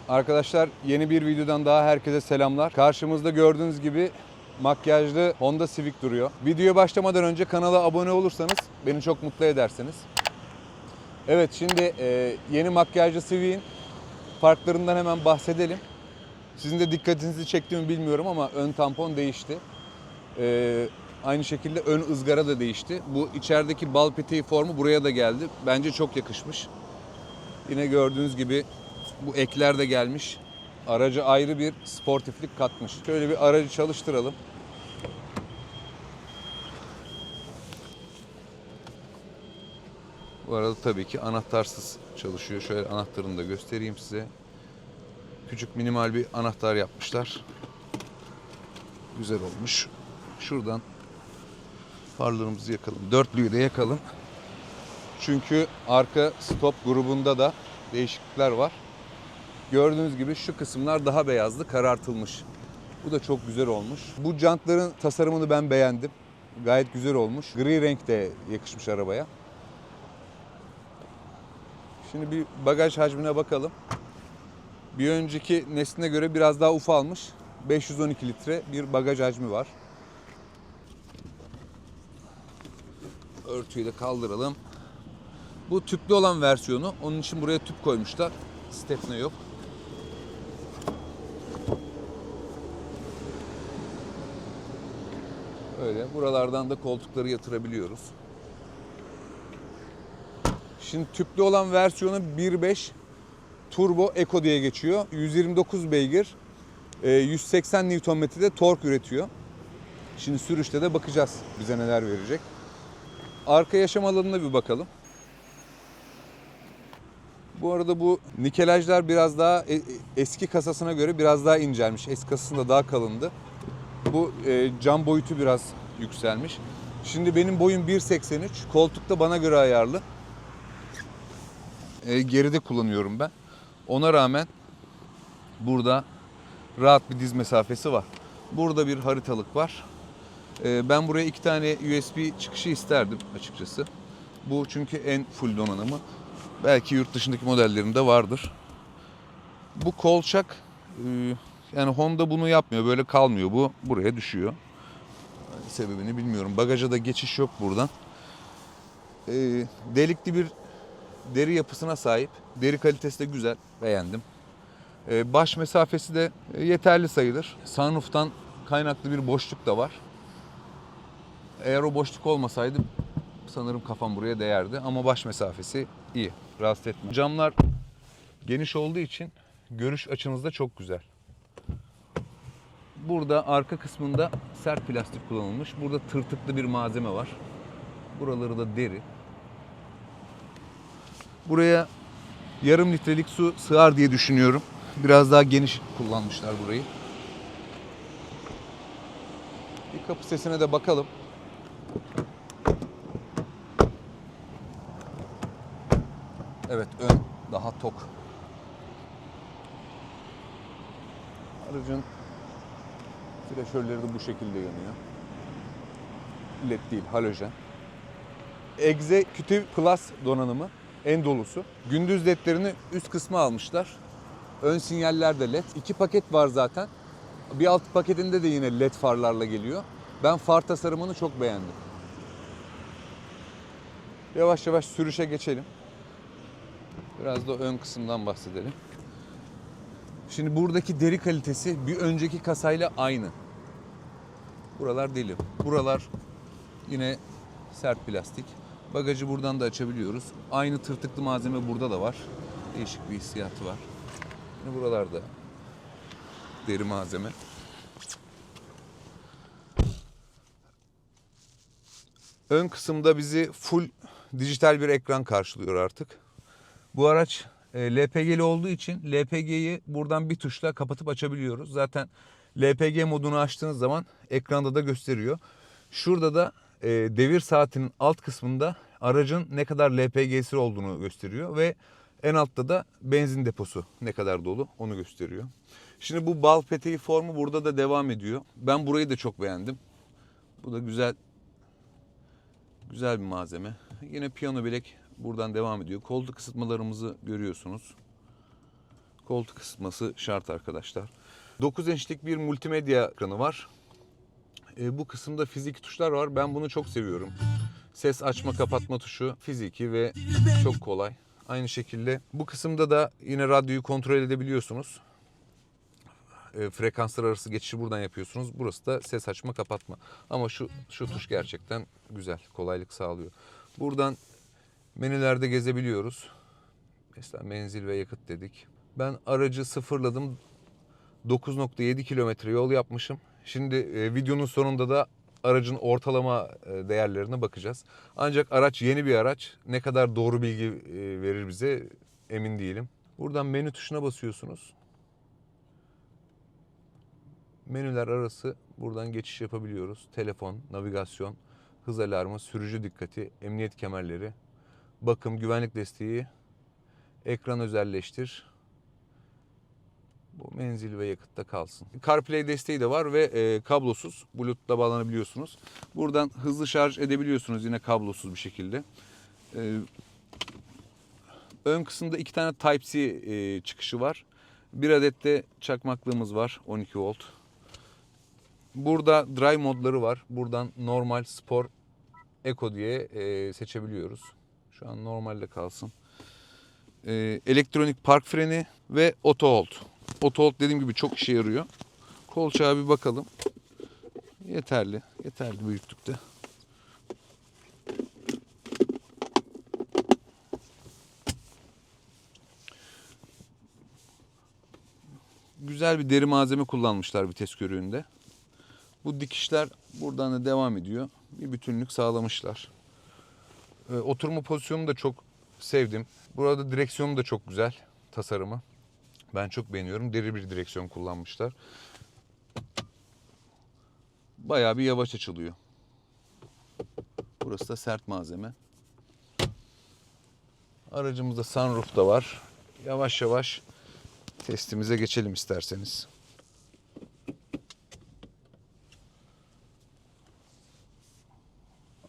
Arkadaşlar yeni bir videodan daha herkese selamlar. Karşımızda gördüğünüz gibi makyajlı Honda Civic duruyor. Videoya başlamadan önce kanala abone olursanız beni çok mutlu edersiniz. Evet, şimdi yeni makyajlı Civic'in farklarından hemen bahsedelim. Sizin de dikkatinizi çekti mi bilmiyorum ama ön tampon değişti. Aynı şekilde ön ızgara da değişti. Bu içerideki bal peteği formu buraya da geldi. Bence çok yakışmış. Yine gördüğünüz gibi bu ekler de gelmiş. Araca ayrı bir sportiflik katmış. Şöyle bir aracı çalıştıralım. Bu arada tabii ki anahtarsız çalışıyor. Şöyle anahtarını da göstereyim size. Küçük minimal bir anahtar yapmışlar. Güzel olmuş. Şuradan farlarımızı yakalım. Dörtlüyü de yakalım. Çünkü arka stop grubunda da değişiklikler var. Gördüğünüz gibi şu kısımlar daha beyazdı, karartılmış. Bu da çok güzel olmuş. Bu jantların tasarımını ben beğendim. Gayet güzel olmuş. Gri renk de yakışmış arabaya. Şimdi bir bagaj hacmine bakalım. Bir önceki nesline göre biraz daha ufalmış. 512 litre bir bagaj hacmi var. Örtüyü de kaldıralım. Bu tüplü olan versiyonu. Onun için buraya tüp koymuşlar. Stepne yok. Öyle. Buralardan da koltukları yatırabiliyoruz. Şimdi tüplü olan versiyonu 1.5 Turbo Eco diye geçiyor. 129 beygir, 180 Nm'de tork üretiyor. Şimdi sürüşte de bakacağız bize neler verecek. Arka yaşam alanına bir bakalım. Bu arada bu nikelajlar biraz daha eski kasasına göre biraz daha incelmiş. Eski kasasında daha kalındı. Bu cam boyutu biraz yükselmiş. Şimdi benim boyum 1.83. Koltuk da bana göre ayarlı. Geride kullanıyorum ben. Ona rağmen burada rahat bir diz mesafesi var. Burada bir haritalık var. Ben buraya 2 tane USB çıkışı isterdim açıkçası. Bu çünkü en full donanımı. Belki yurt dışındaki modellerinde vardır. Bu kolçak, yani Honda bunu yapmıyor. Böyle kalmıyor. Bu buraya düşüyor. Sebebini bilmiyorum. Bagaja da geçiş yok buradan. Delikli bir deri yapısına sahip. Deri kalitesi de güzel. Beğendim. Baş mesafesi de yeterli sayılır. Sunroof'tan kaynaklı bir boşluk da var. Eğer o boşluk olmasaydı sanırım kafam buraya değerdi. Ama baş mesafesi iyi. Rahatsız etmiyor. Camlar geniş olduğu için görüş açınız da çok güzel. Burada arka kısmında sert plastik kullanılmış. Burada tırtıklı bir malzeme var. Buraları da deri. Buraya yarım litrelik su sığar diye düşünüyorum. Biraz daha geniş kullanmışlar burayı. Bir kapı sesine de bakalım. Evet, ön daha tok. Aracın flaşörleri de bu şekilde yanıyor. LED değil, halojen. Executive Plus donanımı, en dolusu. Gündüz ledlerini üst kısma almışlar. Ön sinyaller de LED. 2 paket var zaten. Bir alt paketinde de yine LED farlarla geliyor. Ben far tasarımını çok beğendim. Yavaş yavaş sürüşe geçelim. Biraz da ön kısımdan bahsedelim. Şimdi buradaki deri kalitesi bir önceki kasayla aynı. Buralar deli. Buralar yine sert plastik. Bagajı buradan da açabiliyoruz. Aynı tırtıklı malzeme burada da var. Değişik bir hissiyatı var. Yine buralarda deri malzeme. Ön kısımda bizi full dijital bir ekran karşılıyor artık. Bu araç LPG'li olduğu için LPG'yi buradan bir tuşla kapatıp açabiliyoruz. Zaten LPG modunu açtığınız zaman ekranda da gösteriyor. Şurada da devir saatinin alt kısmında aracın ne kadar LPG'si olduğunu gösteriyor ve en altta da benzin deposu ne kadar dolu onu gösteriyor. Şimdi bu bal peteği formu burada da devam ediyor. Ben burayı da çok beğendim. Bu da güzel bir malzeme. Yine piyano bilek buradan devam ediyor. Koltuk ısıtmalarımızı görüyorsunuz. Koltuk ısıtması şart arkadaşlar. 9 inçlik bir multimedya ekranı var. Bu kısımda fiziki tuşlar var. Ben bunu çok seviyorum. Ses açma kapatma tuşu fiziki ve çok kolay. Aynı şekilde bu kısımda da yine radyoyu kontrol edebiliyorsunuz. Frekanslar arası geçişi buradan yapıyorsunuz. Burası da ses açma kapatma. Ama şu tuş gerçekten güzel. Kolaylık sağlıyor. Buradan menülerde gezebiliyoruz. Mesela menzil ve yakıt dedik. Ben aracı sıfırladım. 9,7 kilometre yol yapmışım. Şimdi videonun sonunda da aracın ortalama değerlerine bakacağız. Ancak araç yeni bir araç. Ne kadar doğru bilgi verir bize emin değilim. Buradan menü tuşuna basıyorsunuz. Menüler arası buradan geçiş yapabiliyoruz. Telefon, navigasyon, hız alarmı, sürücü dikkati, emniyet kemerleri, bakım, güvenlik desteği, ekran özelleştir. Bu menzil ve yakıtta kalsın. CarPlay desteği de var ve kablosuz. Bluetooth'la bağlanabiliyorsunuz. Buradan hızlı şarj edebiliyorsunuz yine kablosuz bir şekilde. Ön kısımda 2 tane Type-C çıkışı var. Bir adet de çakmaklığımız var 12 volt. Burada drive modları var. Buradan normal, spor, eco diye seçebiliyoruz. Şu an normalde kalsın. Elektronik park freni ve auto hold. Auto hold dediğim gibi çok işe yarıyor. Kolçağa bir bakalım. Yeterli. Yeterli büyüklükte. Güzel bir deri malzeme kullanmışlar vites körüğünde. Bu dikişler buradan da devam ediyor. Bir bütünlük sağlamışlar. Oturma pozisyonunu da çok sevdim. Burada direksiyonu da çok güzel tasarımı. Ben çok beğeniyorum. Deri bir direksiyon kullanmışlar. Bayağı bir yavaş açılıyor. Burası da sert malzeme. Aracımızda sunroof da var. Yavaş yavaş testimize geçelim isterseniz.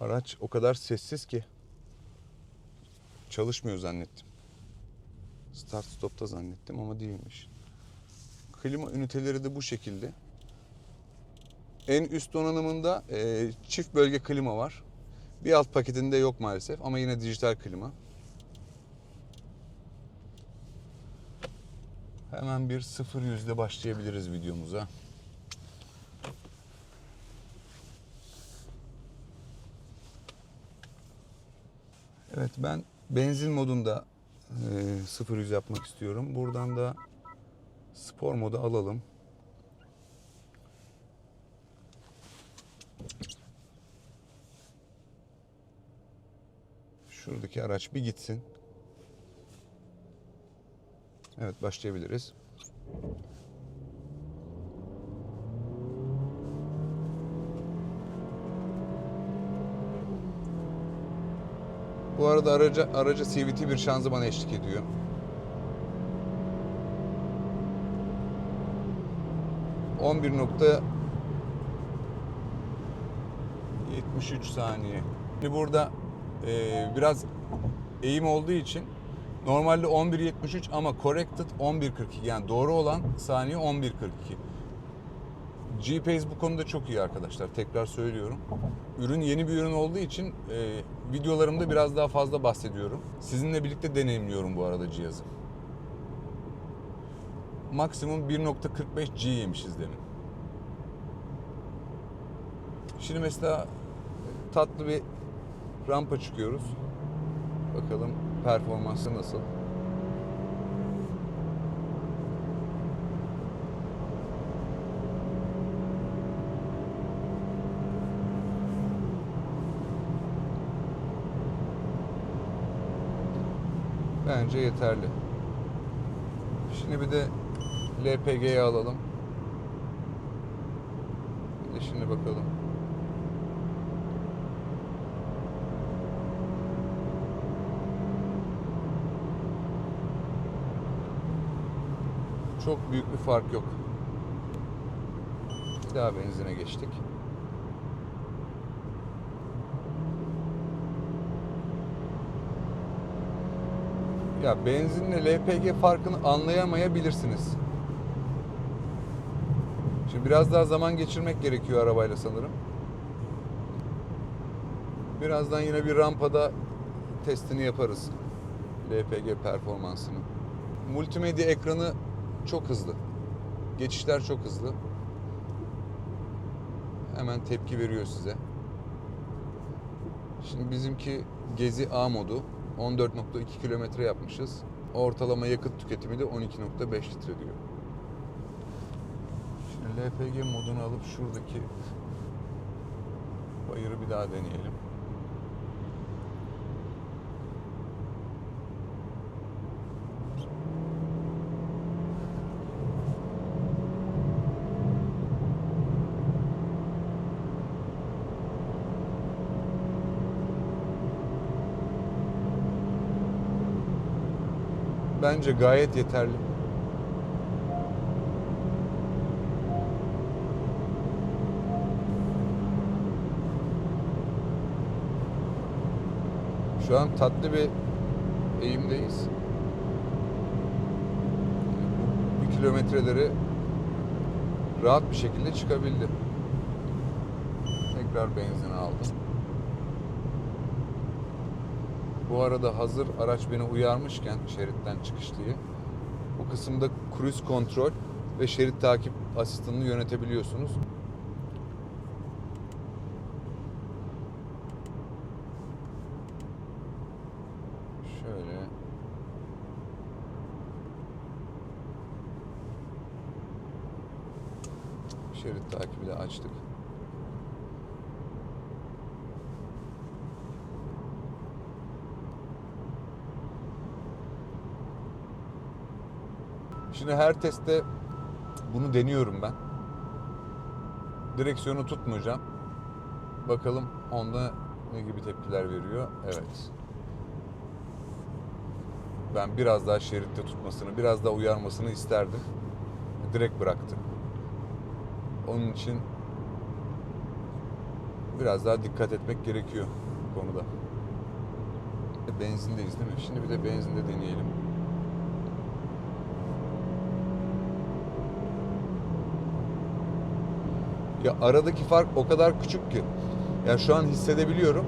Araç o kadar sessiz ki çalışmıyor zannettim. Start stop'ta zannettim ama değilmiş. Klima üniteleri de bu şekilde. En üst donanımında çift bölge klima var. Bir alt paketinde yok maalesef ama yine dijital klima. Hemen bir 0-100 ile başlayabiliriz videomuza. Evet, ben benzin modunda 0-100 yapmak istiyorum. Buradan da spor modu alalım. Şuradaki araç bir gitsin. Evet, başlayabiliriz. Bu arada araca CVT bir şanzıman eşlik ediyor. ...11,73 saniye. Şimdi burada biraz eğim olduğu için normalde 11,73 ama corrected 11,42, yani doğru olan saniye 11,42. G-Pace bu konuda çok iyi arkadaşlar. Tekrar söylüyorum. Ürün yeni bir ürün olduğu için videolarımda biraz daha fazla bahsediyorum. Sizinle birlikte deneyimliyorum bu arada cihazı. Maksimum 1,45 G yemişiz demin. Şimdi mesela tatlı bir rampa çıkıyoruz. Bakalım performansı nasıl? Bence yeterli. Şimdi bir de LPG'ye alalım. Bir de şimdi bakalım. Çok büyük bir fark yok. Bir daha benzine geçtik. Ya benzinle LPG farkını anlayamayabilirsiniz. Şimdi biraz daha zaman geçirmek gerekiyor arabayla sanırım. Birazdan yine bir rampada testini yaparız. LPG performansını. Multimedya ekranı çok hızlı. Geçişler çok hızlı. Hemen tepki veriyor size. Şimdi bizimki Gezi A modu. 14.2 kilometre yapmışız. Ortalama yakıt tüketimi de 12.5 litre diyor. Şimdi LPG modunu alıp şuradaki bayırı bir daha deneyelim. Bence gayet yeterli. Şu an tatlı bir eğimdeyiz. Bu kilometreleri rahat bir şekilde çıkabildi. Tekrar benzin aldım. Bu arada hazır araç beni uyarmışken şeritten çıkış diye, bu kısımda cruise kontrol ve şerit takip asistanını yönetebiliyorsunuz. Şöyle. Şerit takibi de açtık. Şimdi her testte bunu deniyorum ben. Direksiyonu tutmayacağım. Bakalım onda ne gibi tepkiler veriyor. Evet. Ben biraz daha şeritte tutmasını, biraz daha uyarmasını isterdim. Direkt bıraktı. Onun için biraz daha dikkat etmek gerekiyor bu konuda. Benzindeyiz değil mi? Şimdi bir de benzinde deneyelim. Ya aradaki fark o kadar küçük ki. Yani şu an hissedebiliyorum.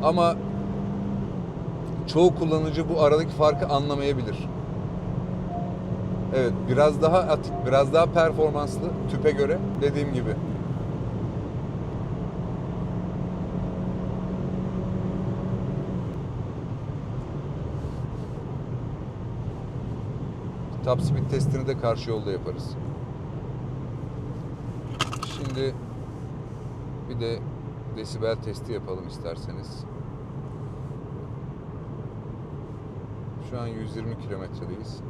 Ama çoğu kullanıcı bu aradaki farkı anlamayabilir. Evet, biraz daha atik, biraz daha performanslı tüpe göre, dediğim gibi. Top speed testini de karşı yolda yaparız. Şimdi bir de desibel testi yapalım isterseniz. Şu an 120 kilometredeyiz.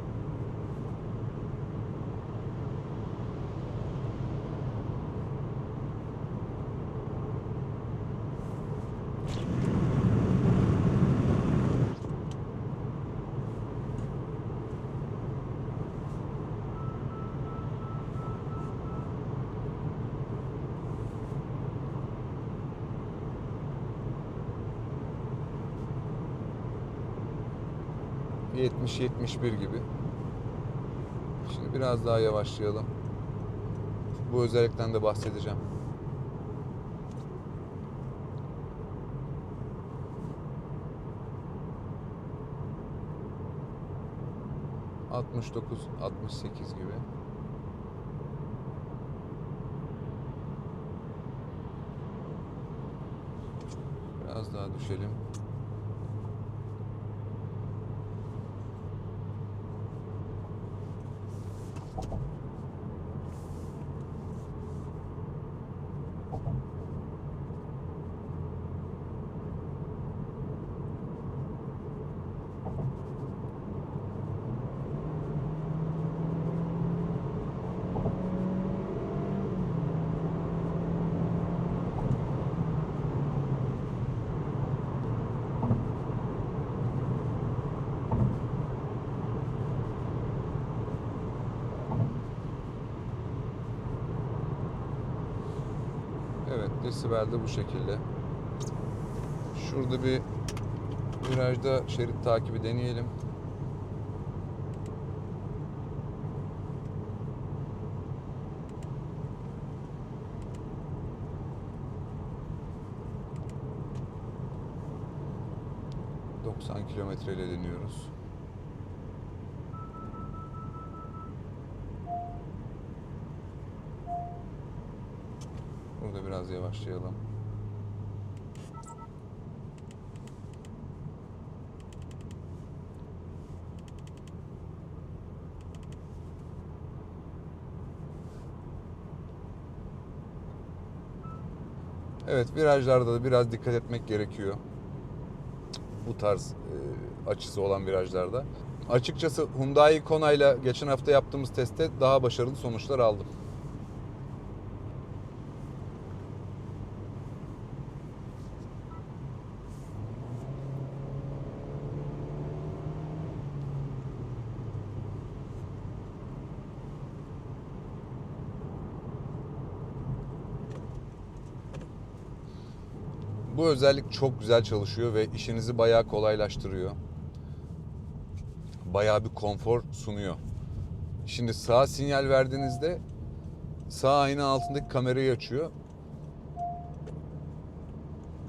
...70-71 gibi. Şimdi biraz daha yavaşlayalım. Bu özellikten de bahsedeceğim. ...69-68 gibi. Biraz daha düşelim. Evet, desibel de bu şekilde. Şurada bir Virajda şerit takibi deneyelim. ...90 kilometre ile deniyoruz. Burada biraz yavaşlayalım. Evet, virajlarda da biraz dikkat etmek gerekiyor. Bu tarz açısı olan virajlarda. Açıkçası Hyundai Kona ile geçen hafta yaptığımız testte daha başarılı sonuçlar aldım. Bu özellik çok güzel çalışıyor ve işinizi bayağı kolaylaştırıyor. Bayağı bir konfor sunuyor. Şimdi sağa sinyal verdiğinizde sağ ayna altındaki kamerayı açıyor.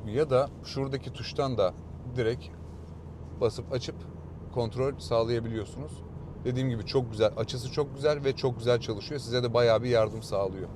Ya da şuradaki tuştan da direkt basıp açıp kontrol sağlayabiliyorsunuz. Dediğim gibi çok güzel. Açısı çok güzel ve çok güzel çalışıyor. Size de bayağı bir yardım sağlıyor.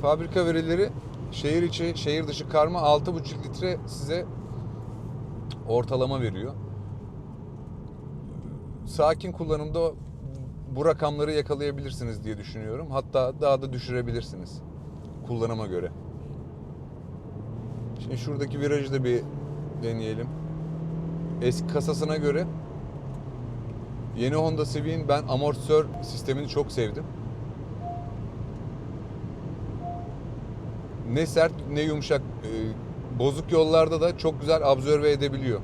Fabrika verileri şehir içi, şehir dışı karma 6,5 litre size ortalama veriyor. Sakin kullanımda bu rakamları yakalayabilirsiniz diye düşünüyorum. Hatta daha da düşürebilirsiniz kullanıma göre. Şimdi şuradaki virajı da bir deneyelim. Eski kasasına göre yeni Honda Civic'in ben amortisör sistemini çok sevdim. Ne sert ne yumuşak, bozuk yollarda da çok güzel absorbe edebiliyor.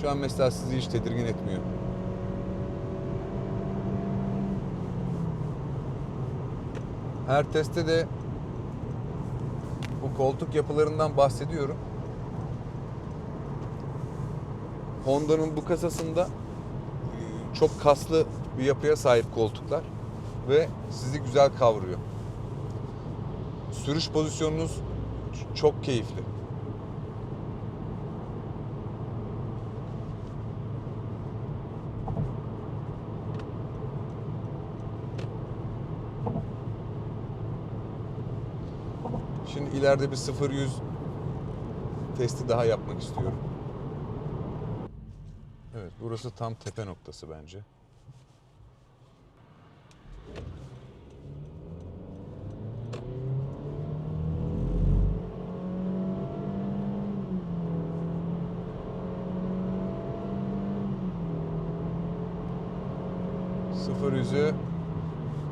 Şu an mesela sizi hiç tedirgin etmiyor. Her testte de bu koltuk yapılarından bahsediyorum. Honda'nın bu kasasında çok kaslı bir yapıya sahip koltuklar ve sizi güzel kavruyor. Sürüş pozisyonunuz çok keyifli. Şimdi ileride bir 0-100 testi daha yapmak istiyorum. Evet, burası tam tepe noktası bence. Sıfır yüzü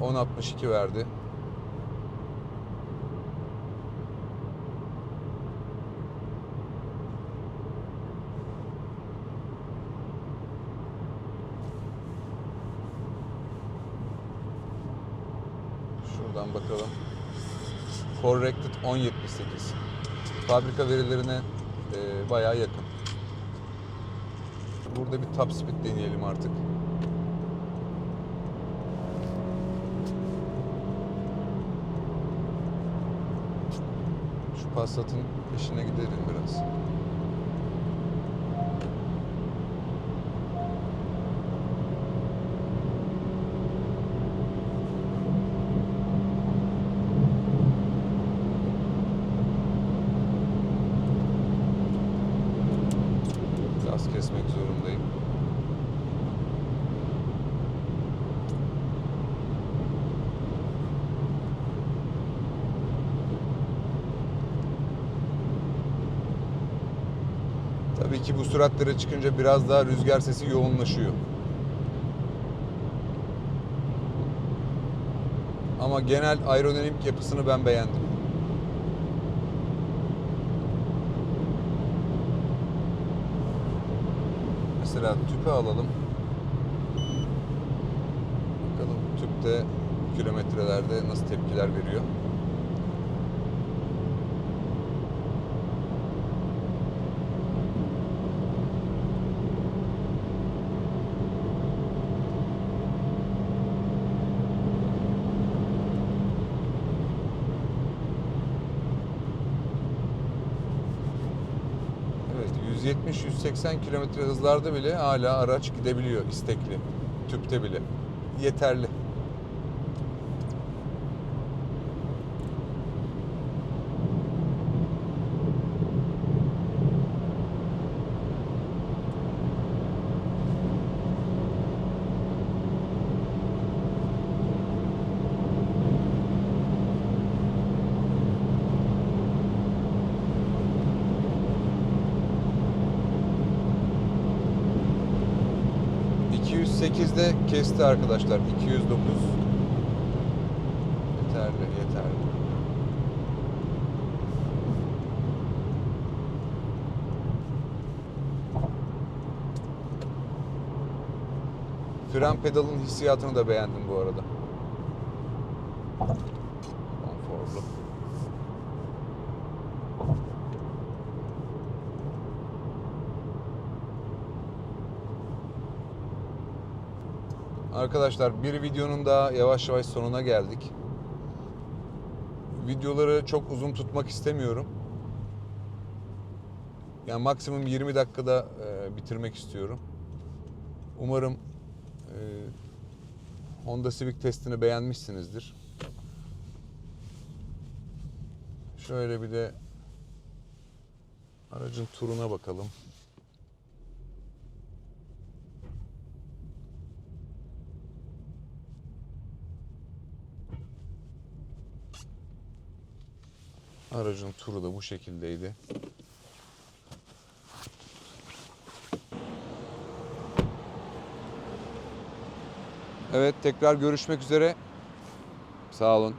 10.62 verdi. Şuradan bakalım. Corrected 10.78. Fabrika verilerine bayağı yakın. Burada bir top speed deneyelim artık. Şu Passat'ın peşine gidelim biraz. Gaz kesmek zorundayım. Tabii ki bu süratlere çıkınca biraz daha rüzgar sesi yoğunlaşıyor. Ama genel aerodinamik yapısını ben beğendim. Mesela tüpe alalım. Bakalım tüpte kilometrelerde nasıl tepkiler veriyor. Evet, 170-180 kilometre hızlarda bile hala araç gidebiliyor istekli. Tüpte bile. Yeterli. ...208'de kesti arkadaşlar. 209. Yeterli, yeterli. Fren pedalın hissiyatını da beğendim bu arada. Konforlu. Arkadaşlar bir videonun daha yavaş yavaş sonuna geldik. Videoları çok uzun tutmak istemiyorum. Yani maksimum 20 dakikada bitirmek istiyorum. Umarım Honda Civic testini beğenmişsinizdir. Şöyle bir de aracın turuna bakalım. Aracın turu da bu şekildeydi. Evet, tekrar görüşmek üzere. Sağ olun.